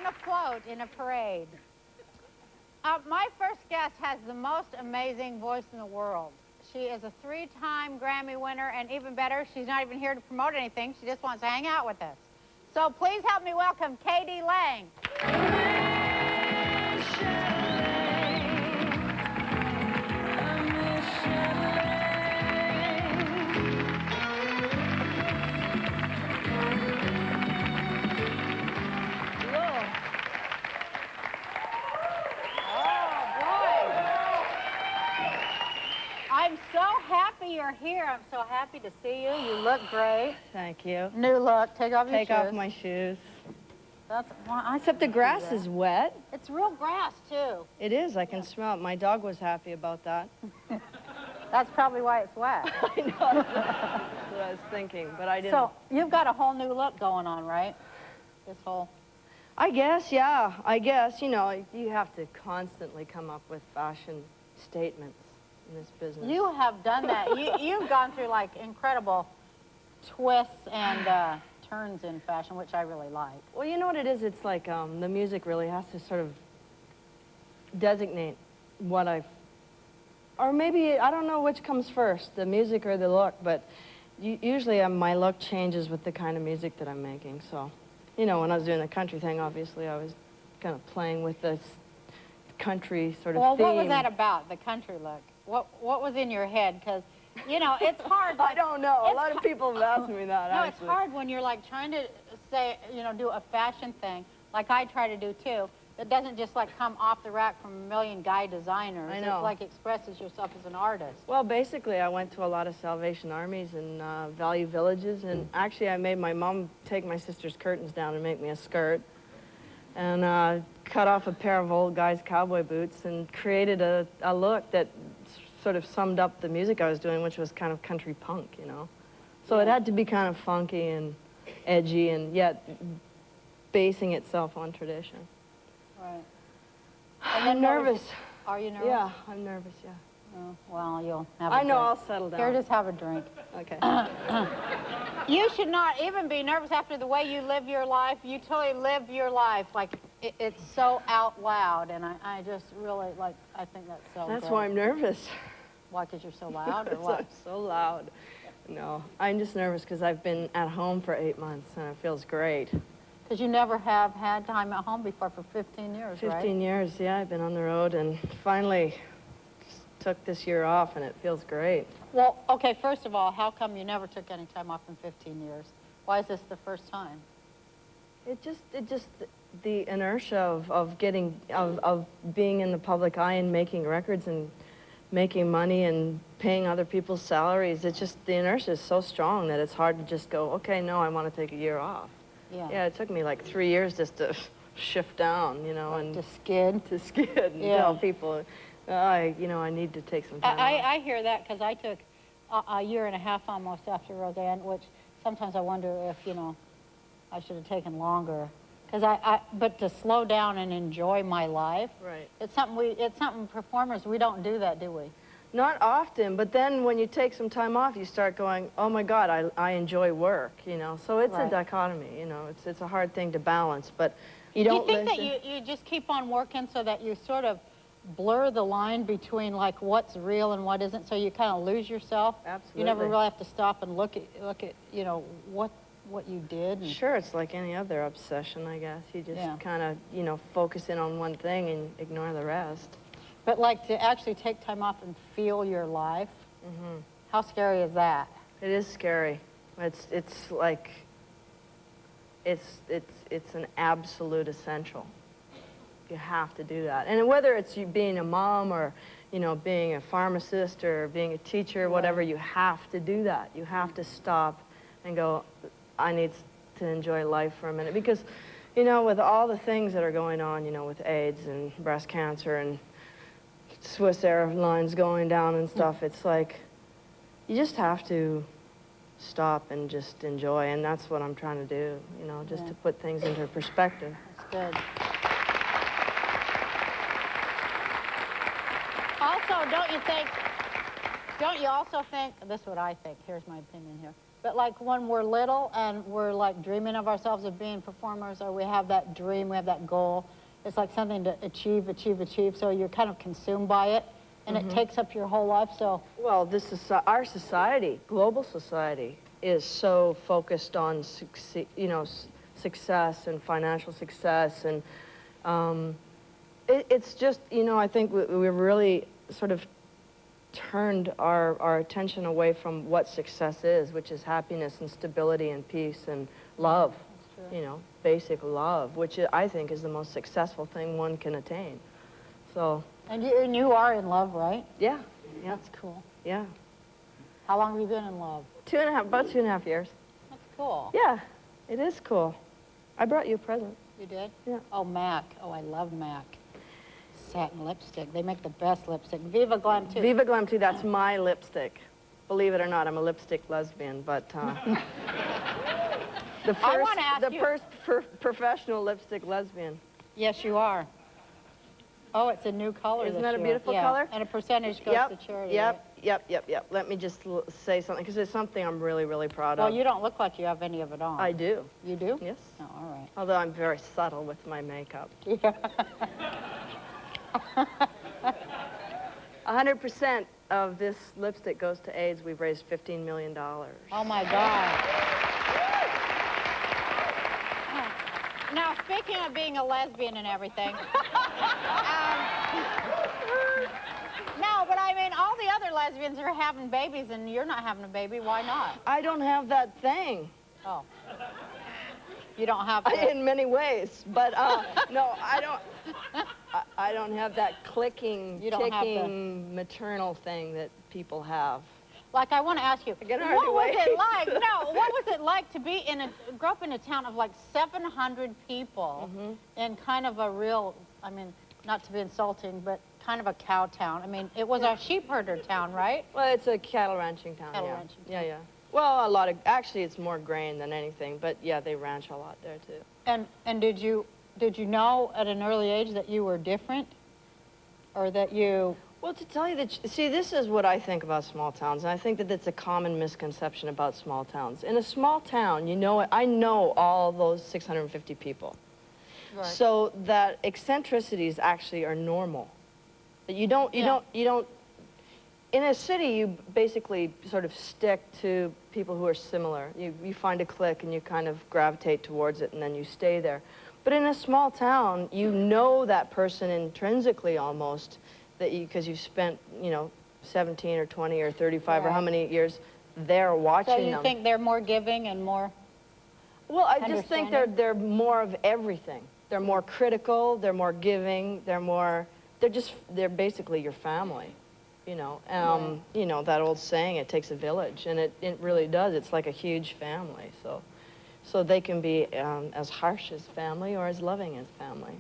on a float in a parade. My first guest has the most amazing voice in the world. She is a 3-time Grammy winner, and even better, she's not even here to promote anything. She just wants to hang out with us. So please help me welcome k.d.lang. I'm so happy you're here. I'm so happy to see you. You look great. Thank you. New look. Take off your shoes. Take off my shoes. That's, well, except the grass is wet. It's real grass, too. It is. I can smell it. My dog was happy about that. That's probably why it's wet. I know. That's what I was thinking, but I didn't. So you've got a whole new look going on, right? This whole... I guess, yeah. I guess, you know, you have to constantly come up with fashion statements in this business. You have done that. You've gone through, like, incredible twists and turns in fashion, which I really like. Well, you know what it is? It's like the music really has to sort of designate what I've... Or maybe, I don't know which comes first, the music or the look, but usually my look changes with the kind of music that I'm making, so... You know, when I was doing the country thing, obviously, I was kind of playing with this country sort of theme. Well, what was that about, the country look? What was in your head? Because, you know, it's hard. I don't know. A lot of people have asked me that, No, actually. it's hard when you're, like, trying to say, you know, do a fashion thing, like I try to do, too. It doesn't just, like, come off the rack from a million guy designers. I know. It, like, expresses yourself as an artist. Well, basically, I went to a lot of Salvation Armies and Value Villages, and actually, I made my mom take my sister's curtains down and make me a skirt, and cut off a pair of old guy's cowboy boots and created a look that sort of summed up the music I was doing, which was kind of country punk, you know? So it had to be kind of funky and edgy, and yet basing itself on tradition. Right. I'm nervous. Are you nervous? Yeah, I'm nervous, yeah. Oh, well, you'll have a I know, drink. I'll settle down. Here, just have a drink. Okay. You should not even be nervous after the way you live your life. You totally live your life. Like, it's so out loud, and I just really, like, I think that's so That's great. why I'm nervous. Why, because you're so loud, or what? I'm so loud. No, I'm just nervous because I've been at home for 8 months, and it feels great. Because you never have had time at home before for 15 years, right? 15 years, yeah, I've been on the road, and finally just took this year off, and it feels great. Well, okay, first of all, how come you never took any time off in 15 years? Why is this the first time? It just the inertia of being in the public eye and making records and making money and paying other people's salaries. It's just, the inertia is so strong that it's hard to just go, okay, no, I want to take a year off. Yeah, it took me like 3 years just to shift down, you know, and to skid and tell people, you know, I need to take some time off. I hear that because I took a year and a half almost after Roseanne, which sometimes I wonder if, you know, I should have taken longer. But to slow down and enjoy my life, right? It's something performers, we don't do that, do we? Not often, but then when you take some time off, you start going, oh my God, I enjoy work, you know? So it's a dichotomy, you know? It's a hard thing to balance, but you don't Do you think that you just keep on working so that you sort of blur the line between, like, what's real and what isn't, so you kind of lose yourself? Absolutely. You never really have to stop and look at you know, what you did? And... Sure, it's like any other obsession, I guess. You just kind of, you know, focus in on one thing and ignore the rest. But, like, to actually take time off and feel your life, how scary is that? It is scary. It's like, it's an absolute essential. You have to do that. And whether it's you being a mom or, you know, being a pharmacist or being a teacher, whatever, you have to do that. You have to stop and go, I need to enjoy life for a minute. Because, you know, with all the things that are going on, you know, with AIDS and breast cancer and Swiss Airlines going down and stuff, it's like, you just have to stop and just enjoy, and that's what I'm trying to do, you know, just to put things into perspective. That's good. Also, don't you also think, this is what I think, here's my opinion here, But like when we're little and we're like dreaming of ourselves of being performers, or we have that dream, we have that goal, it's like something to achieve, so you're kind of consumed by it, and it takes up your whole life, so. Well, this is our society, global society, is so focused on success and financial success, and it's just, I think we've really sort of turned our attention away from what success is, which is happiness and stability and peace and love, basic love, which I think is the most successful thing one can attain. So. And you are in love, right? Yeah. Yeah. That's cool. Yeah. How long have you been in love? About 2.5 years. That's cool. Yeah, it is cool. I brought you a present. You did? Yeah. Oh, MAC. Oh, I love MAC. Satin lipstick. They make the best lipstick. Viva Glam 2. Viva Glam 2, that's my lipstick. Believe it or not, I'm a lipstick lesbian, but the first professional lipstick lesbian. Yes, you are. Oh, it's a new color. Isn't that a beautiful yeah. color? And a percentage goes to charity. Yep. Let me just say something, because it's something I'm really, really proud of. Well, you don't look like you have any of it on. I do. You do? Yes. Oh, all right. Although I'm very subtle with my makeup. Yeah. 100% of this lipstick goes to AIDS. We've raised $15 million. Oh, my God. Now, speaking of being a lesbian and everything, no, but I mean, all the other lesbians are having babies, and you're not having a baby. Why not? I don't have that thing. Oh. You don't have to. In many ways, but no, I don't. I don't have that ticking maternal thing that people have. Like, I want to ask you, what was it like? No, what was it like to be grow up in a town of like 700 people in kind of a real, I mean, not to be insulting, but kind of a cow town. I mean, it was a sheep herder town, right? Well, it's a cattle ranching town. Cattle ranching town. Yeah. Well, actually, it's more grain than anything, but yeah, they ranch a lot there too. And did you know at an early age that you were different, or that you? Well, to tell you see, this is what I think about small towns, and I think that it's a common misconception about small towns. In a small town, I know all those 650 people. Right. So that eccentricities actually are normal. You don't, in a city, you basically sort of stick to people who are similar. You find a clique and you kind of gravitate towards it, and then you stay there. But in a small town, you know that person intrinsically almost, because you've spent, 17 or 20 or 35 or how many years there watching them. So you think they're more giving and more? Well, I just think they're more of everything. They're more critical, they're more giving, they're basically your family. That old saying, it takes a village, and it really does. It's like a huge family. So they can be as harsh as family or as loving as family.